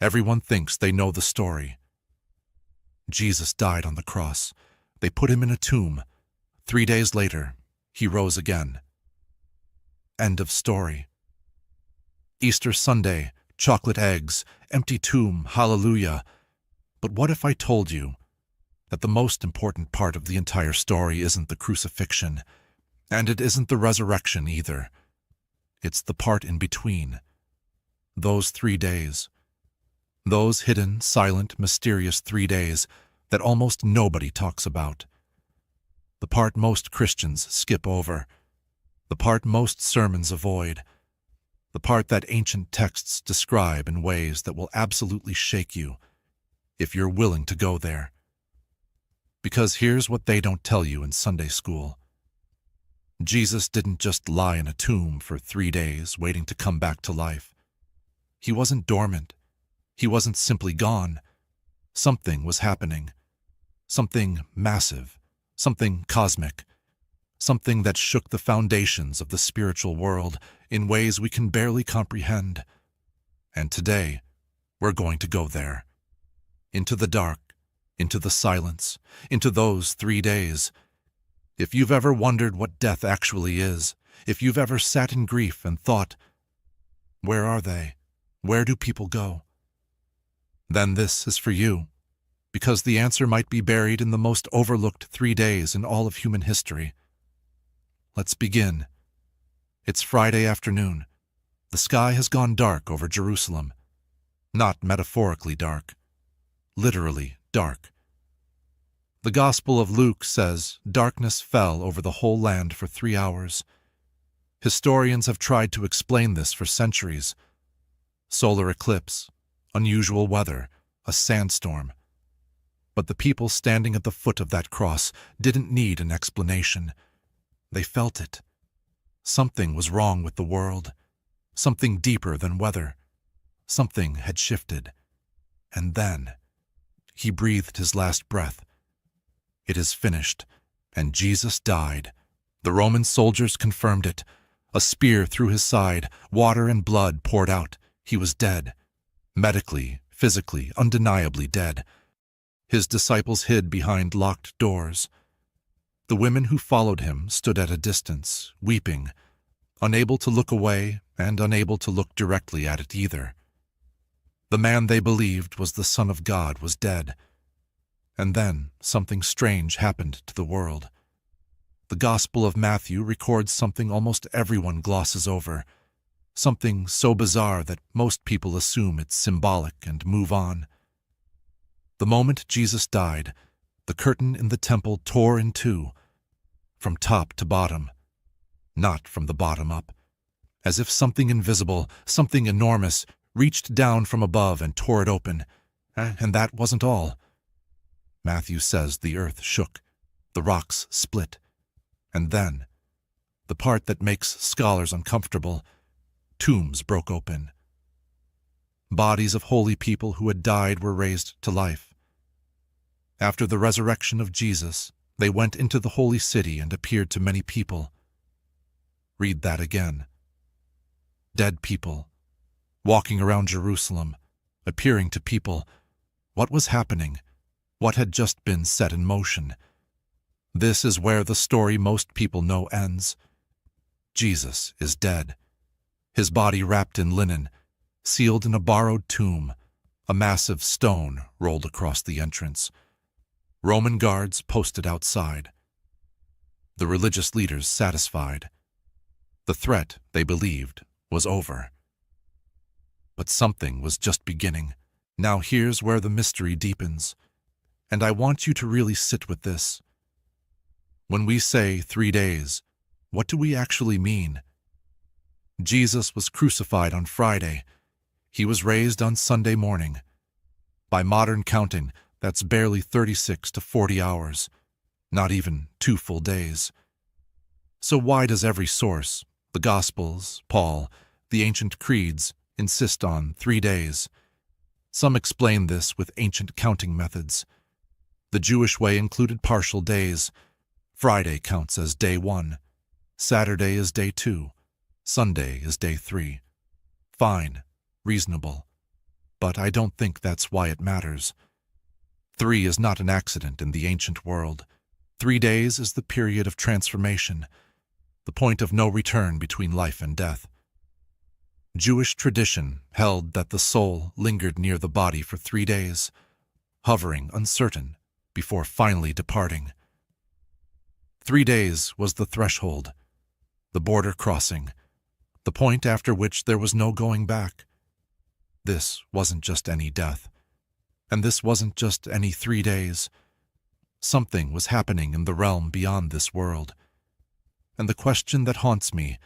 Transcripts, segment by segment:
Everyone thinks they know the story. Jesus died on the cross. They put him in a tomb. 3 days later, he rose again. End of story. Easter Sunday, chocolate eggs, empty tomb, hallelujah. But what if I told you that the most important part of the entire story isn't the crucifixion, and it isn't the resurrection either. It's the part in between. Those 3 days. Those hidden, silent, mysterious 3 days that almost nobody talks about. The part most Christians skip over. The part most sermons avoid. The part that ancient texts describe in ways that will absolutely shake you if you're willing to go there. Because here's what they don't tell you in Sunday school. Jesus didn't just lie in a tomb for 3 days waiting to come back to life. He wasn't dormant. He wasn't simply gone. Something was happening. Something massive. Something cosmic. Something that shook the foundations of the spiritual world in ways we can barely comprehend. And today, we're going to go there. Into the dark, into the silence, into those 3 days. If you've ever wondered what death actually is, if you've ever sat in grief and thought, where are they? Where do people go? Then this is for you, because the answer might be buried in the most overlooked 3 days in all of human history. Let's begin. It's Friday afternoon. The sky has gone dark over Jerusalem. Not metaphorically dark. Literally dark. The Gospel of Luke says darkness fell over the whole land for 3 hours. Historians have tried to explain this for centuries. Solar eclipse, unusual weather, a sandstorm. But the people standing at the foot of that cross didn't need an explanation. They felt it. Something was wrong with the world. Something deeper than weather. Something had shifted. And then he breathed his last breath. It is finished, and Jesus died. The Roman soldiers confirmed it. A spear through his side, water and blood poured out. He was dead. Medically, physically, undeniably dead. His disciples hid behind locked doors. The women who followed him stood at a distance, weeping, unable to look away and unable to look directly at it either. The man they believed was the Son of God was dead. And then something strange happened to the world. The Gospel of Matthew records something almost everyone glosses over, something so bizarre that most people assume it's symbolic and move on. The moment Jesus died, the curtain in the temple tore in two, from top to bottom, not from the bottom up, as if something invisible, something enormous, reached down from above and tore it open. And that wasn't all. Matthew says the earth shook, the rocks split, and then, the part that makes scholars uncomfortable, tombs broke open. Bodies of holy people who had died were raised to life. After the resurrection of Jesus, they went into the holy city and appeared to many people. Read that again. Dead people, walking around Jerusalem, appearing to people. What was happening? What had just been set in motion? This is where the story most people know ends. Jesus is dead. His body wrapped in linen, sealed in a borrowed tomb, a massive stone rolled across the entrance. Roman guards posted outside. The religious leaders satisfied. The threat, they believed, was over. But something was just beginning. Now here's where the mystery deepens. And I want you to really sit with this. When we say 3 days, what do we actually mean? Jesus was crucified on Friday. He was raised on Sunday morning. By modern counting, that's barely 36 to 40 hours, not even 2 full days. So why does every source, the Gospels, Paul, the ancient creeds, insist on 3 days? Some explain this with ancient counting methods. The Jewish way included partial days. Friday counts as day 1. Saturday is day 2. Sunday is day 3. Fine, reasonable. but I don't think that's why it matters. 3 is not an accident in the ancient world. 3 days is the period of transformation, the point of no return between life and death. Jewish tradition held that the soul lingered near the body for 3 days, hovering uncertain before finally departing. 3 days was the threshold, the border crossing, the point after which there was no going back. This wasn't just any death, and this wasn't just any 3 days. Something was happening in the realm beyond this world. And the question that haunts me,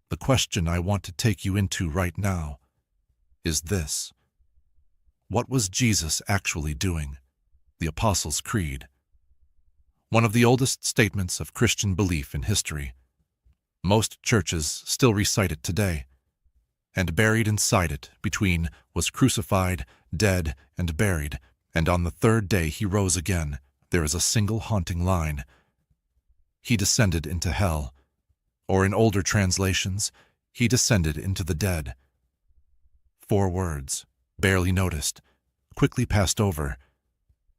the question I want to take you into right now, is this. What was Jesus actually doing? The Apostles' Creed. One of the oldest statements of Christian belief in history. Most churches still recite it today. And buried inside it, between, was crucified, dead, and buried, and on the 3rd day he rose again. There is a single haunting line. He descended into hell, or in older translations, he descended into the dead. 4 words, barely noticed, quickly passed over,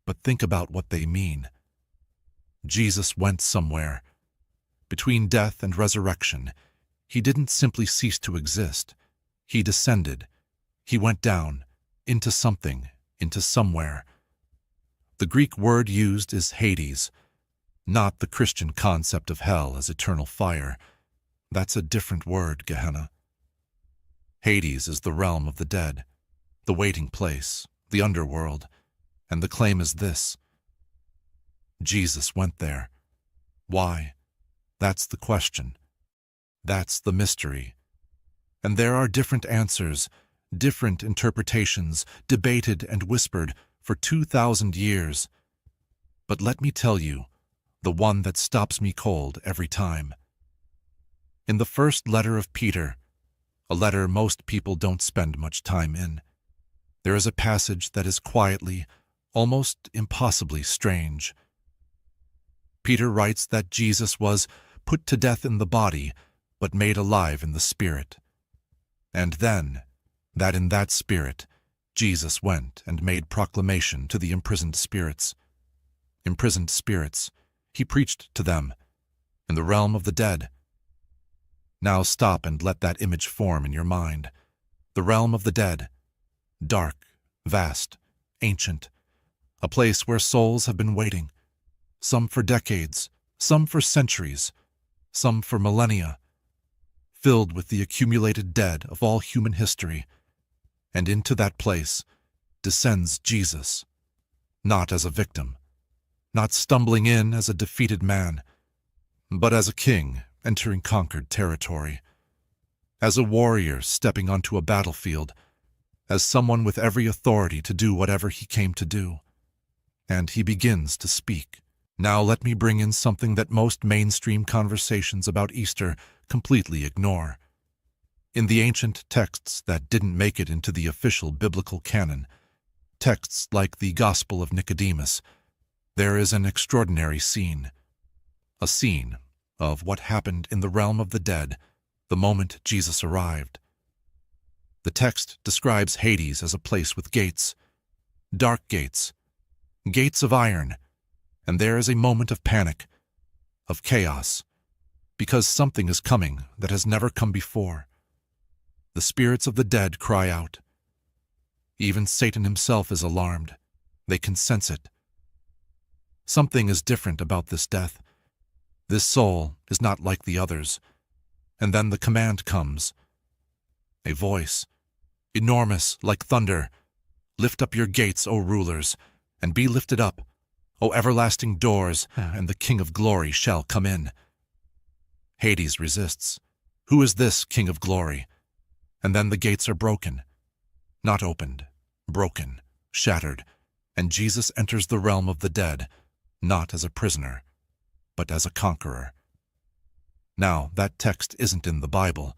but think about what they mean. Jesus went somewhere. Between death and resurrection, he didn't simply cease to exist. He descended. He went down, into something, into somewhere. The Greek word used is Hades, not the Christian concept of hell as eternal fire. That's a different word, Gehenna. Hades is the realm of the dead, the waiting place, the underworld, and the claim is this. Jesus went there. Why? That's the question. That's the mystery. And there are different answers, different interpretations, debated and whispered for 2,000 years. But let me tell you, the one that stops me cold every time. In the first letter of Peter, a letter most people don't spend much time in, there is a passage that is quietly, almost impossibly strange. Peter writes that Jesus was put to death in the body, but made alive in the spirit. And then, that in that spirit, Jesus went and made proclamation to the imprisoned spirits. Imprisoned spirits, he preached to them, in the realm of the dead. Now stop and let that image form in your mind. The realm of the dead, dark, vast, ancient, a place where souls have been waiting, some for decades, some for centuries, some for millennia, filled with the accumulated dead of all human history. And into that place descends Jesus, not as a victim, not stumbling in as a defeated man, but as a king entering conquered territory, as a warrior stepping onto a battlefield, as someone with every authority to do whatever he came to do. And he begins to speak. Now let me bring in something that most mainstream conversations about Easter completely ignore. In the ancient texts that didn't make it into the official biblical canon, texts like the Gospel of Nicodemus, there is an extraordinary scene. A scene of what happened in the realm of the dead the moment Jesus arrived. The text describes Hades as a place with gates, dark gates, gates of iron, and there is a moment of panic, of chaos, because something is coming that has never come before. The spirits of the dead cry out. Even Satan himself is alarmed. They can sense it. Something is different about this death. This soul is not like the others. And then the command comes. A voice, enormous like thunder. Lift up your gates, O rulers, and be lifted up, O everlasting doors, and the King of glory shall come in. Hades resists. Who is this King of glory? And then the gates are broken. Not opened, broken, shattered, and Jesus enters the realm of the dead, not as a prisoner, but as a conqueror. Now, that text isn't in the Bible,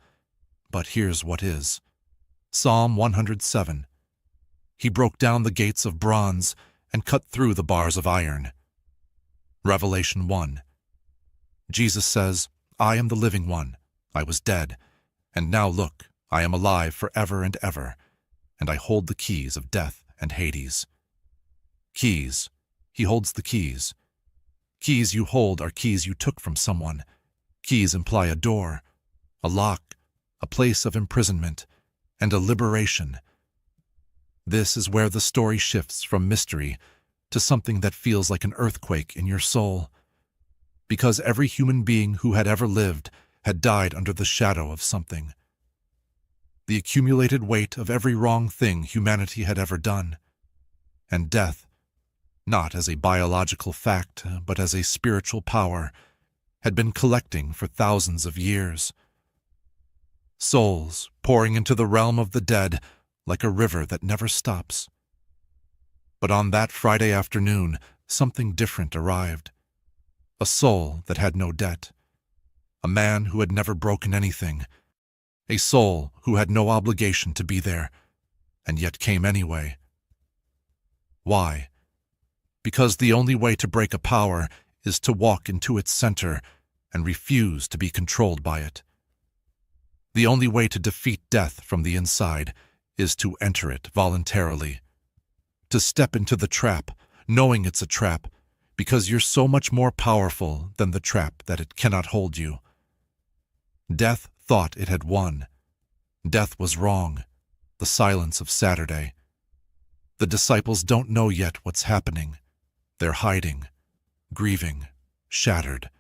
but here's what is. Psalm 107. He broke down the gates of bronze and cut through the bars of iron. Revelation 1. Jesus says, I am the living one. I was dead, and now look, I am alive forever and ever, and I hold the keys of death and Hades. Keys. He holds the keys. Keys you hold are keys you took from someone. Keys imply a door, a lock, a place of imprisonment, and a liberation. This is where the story shifts from mystery to something that feels like an earthquake in your soul. Because every human being who had ever lived had died under the shadow of something. The accumulated weight of every wrong thing humanity had ever done. And death, not as a biological fact, but as a spiritual power, had been collecting for thousands of years. Souls pouring into the realm of the dead like a river that never stops. But on that Friday afternoon, something different arrived. A soul that had no debt. A man who had never broken anything. A soul who had no obligation to be there, and yet came anyway. Why? Because the only way to break a power is to walk into its center and refuse to be controlled by it. The only way to defeat death from the inside is to enter it voluntarily. To step into the trap, knowing it's a trap, because you're so much more powerful than the trap that it cannot hold you. Death thought it had won. Death was wrong. The silence of Saturday. The disciples don't know yet what's happening. They're hiding, grieving, shattered.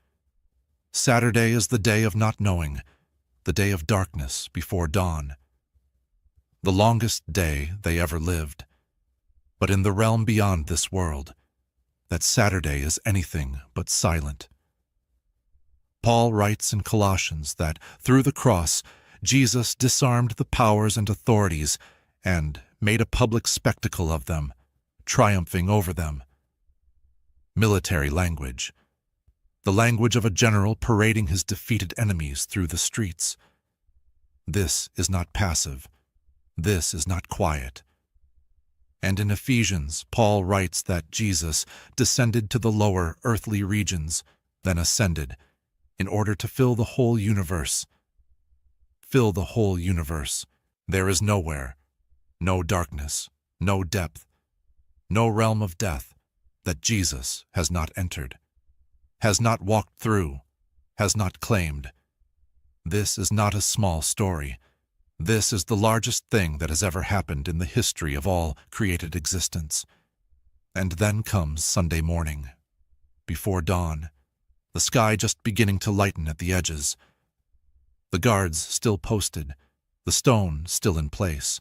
Saturday is the day of not knowing, the day of darkness before dawn. The longest day they ever lived. But in the realm beyond this world, that Saturday is anything but silent. Paul writes in Colossians that through the cross, Jesus disarmed the powers and authorities and made a public spectacle of them, triumphing over them. Military language. The language of a general parading his defeated enemies through the streets. This is not passive. This is not quiet. And in Ephesians, Paul writes that Jesus descended to the lower earthly regions, then ascended, in order to fill the whole universe. Fill the whole universe. There is nowhere, no darkness, no depth, no realm of death that Jesus has not entered, has not walked through, has not claimed. This is not a small story. This is the largest thing that has ever happened in the history of all created existence. And then comes Sunday morning. Before dawn, the sky just beginning to lighten at the edges. The guards still posted, the stone still in place.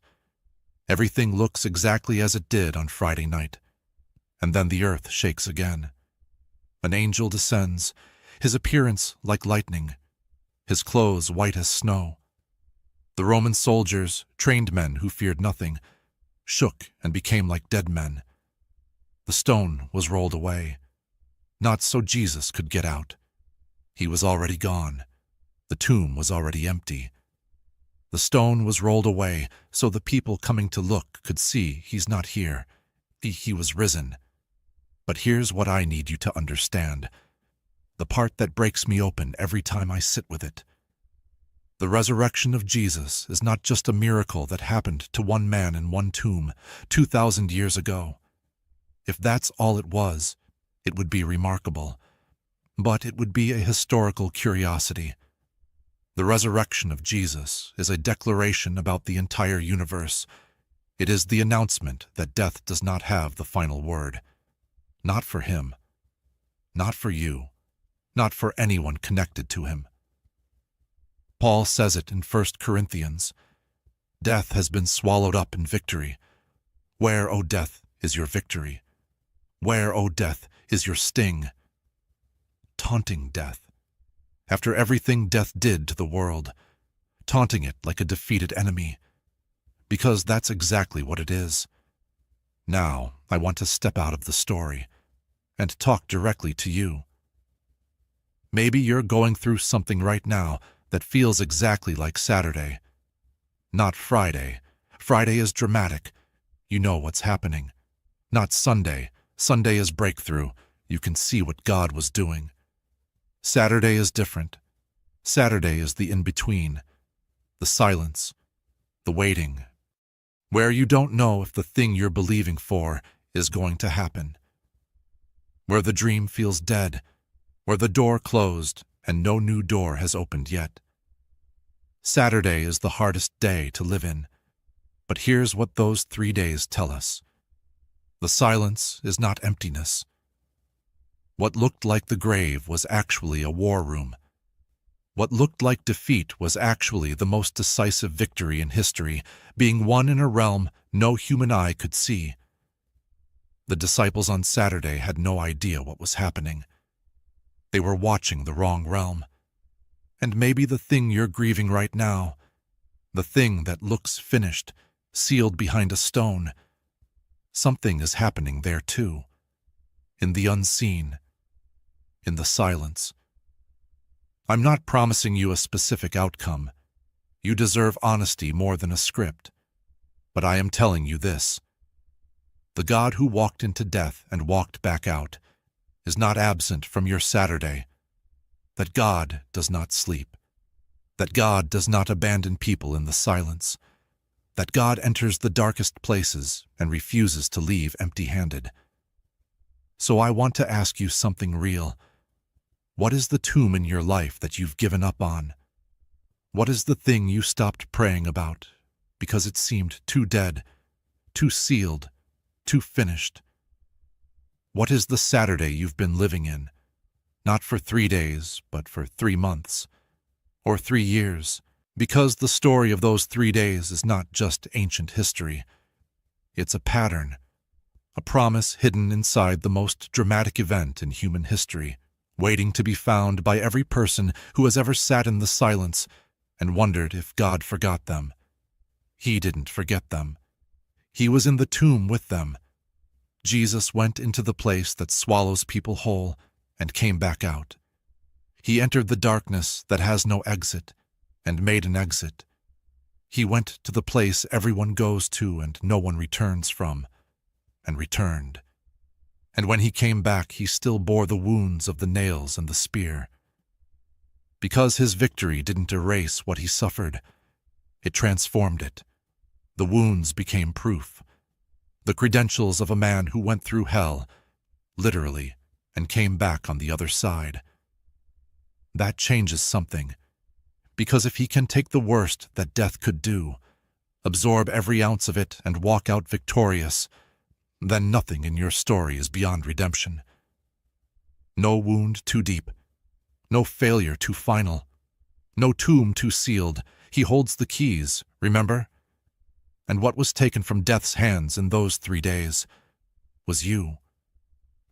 Everything looks exactly as it did on Friday night. And then the earth shakes again. An angel descends, his appearance like lightning, his clothes white as snow. The Roman soldiers, trained men who feared nothing, shook and became like dead men. The stone was rolled away, not so Jesus could get out. He was already gone. The tomb was already empty. The stone was rolled away so the people coming to look could see he's not here. He was risen. But here's what I need you to understand, the part that breaks me open every time I sit with it. The resurrection of Jesus is not just a miracle that happened to one man in one tomb 2,000 years ago. If that's all it was, it would be remarkable. But it would be a historical curiosity. The resurrection of Jesus is a declaration about the entire universe. It is the announcement that death does not have the final word. Not for him. Not for you. Not for anyone connected to him. Paul says it in 1 Corinthians. Death has been swallowed up in victory. Where, O death, is your victory? Where, O death, is your sting? Taunting death. After everything death did to the world, taunting it like a defeated enemy. Because that's exactly what it is. Now, I want to step out of the story and talk directly to you. Maybe you're going through something right now that feels exactly like Saturday. Not Friday. Friday is dramatic. You know what's happening. Not Sunday. Sunday is breakthrough. You can see what God was doing. Saturday is different. Saturday is the in-between, the silence, the waiting. where you don't know if the thing you're believing for is going to happen, where the dream feels dead, where the door closed and no new door has opened yet. Saturday is the hardest day to live in, but here's what those 3 days tell us. The silence is not emptiness. What looked like the grave was actually a war room. What looked like defeat was actually the most decisive victory in history, being won in a realm no human eye could see. The disciples on Saturday had no idea what was happening. They were watching the wrong realm. And maybe the thing you're grieving right now, the thing that looks finished, sealed behind a stone, something is happening there too, in the unseen, in the silence. I'm not promising you a specific outcome. You deserve honesty more than a script. But I am telling you this. The God who walked into death and walked back out is not absent from your Saturday. That God does not sleep. That God does not abandon people in the silence. That God enters the darkest places and refuses to leave empty-handed. So I want to ask you something real. What is the tomb in your life that you've given up on? What is the thing you stopped praying about because it seemed too dead, too sealed, too finished? What is the Saturday you've been living in? Not for 3 days, but for 3 months, or 3 years, because the story of those 3 days is not just ancient history. It's a pattern, a promise hidden inside the most dramatic event in human history, waiting to be found by every person who has ever sat in the silence and wondered if God forgot them. He didn't forget them. He was in the tomb with them. Jesus went into the place that swallows people whole and came back out. He entered the darkness that has no exit and made an exit. He went to the place everyone goes to and no one returns from, and returned. And when he came back, he still bore the wounds of the nails and the spear. Because his victory didn't erase what he suffered, it transformed it. The wounds became proof, the credentials of a man who went through hell, literally, and came back on the other side. That changes something, because if he can take the worst that death could do, absorb every ounce of it and walk out victorious, then nothing in your story is beyond redemption. No wound too deep, no failure too final, no tomb too sealed. He holds the keys, remember? And what was taken from death's hands in those 3 days was you.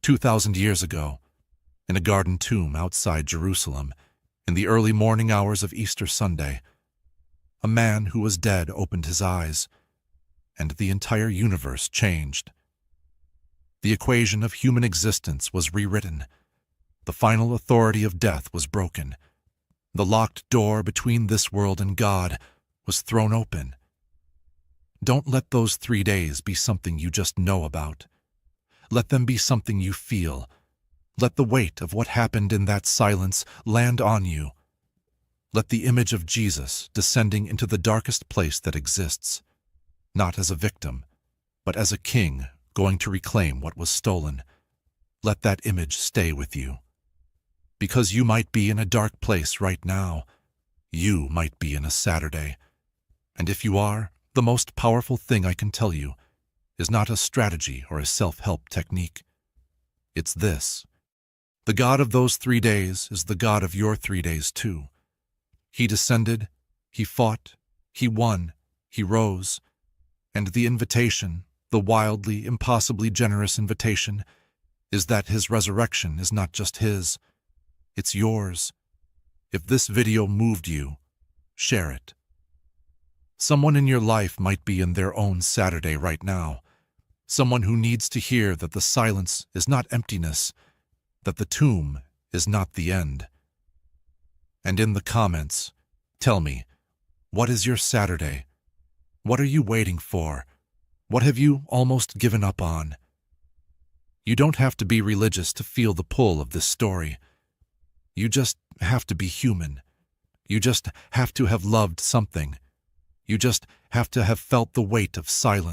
2,000 years ago, in a garden tomb outside Jerusalem, in the early morning hours of Easter Sunday, a man who was dead opened his eyes, and the entire universe changed. The equation of human existence was rewritten. The final authority of death was broken. The locked door between this world and God was thrown open. Don't let those 3 days be something you just know about. Let them be something you feel. Let the weight of what happened in that silence land on you. Let the image of Jesus descending into the darkest place that exists, not as a victim, but as a king going to reclaim what was stolen. Let that image stay with you. Because you might be in a dark place right now. You might be in a Saturday. And if you are, the most powerful thing I can tell you is not a strategy or a self-help technique. It's this. The God of those 3 days is the God of your 3 days too. He descended, he fought, he won, he rose, and the invitation, the wildly, impossibly generous invitation, is that his resurrection is not just his, it's yours. If this video moved you, share it. Someone in your life might be in their own Saturday right now. Someone who needs to hear that the silence is not emptiness, that the tomb is not the end. And in the comments, tell me, what is your Saturday? What are you waiting for? What have you almost given up on? You don't have to be religious to feel the pull of this story. You just have to be human. You just have to have loved something. You just have to have felt the weight of silence.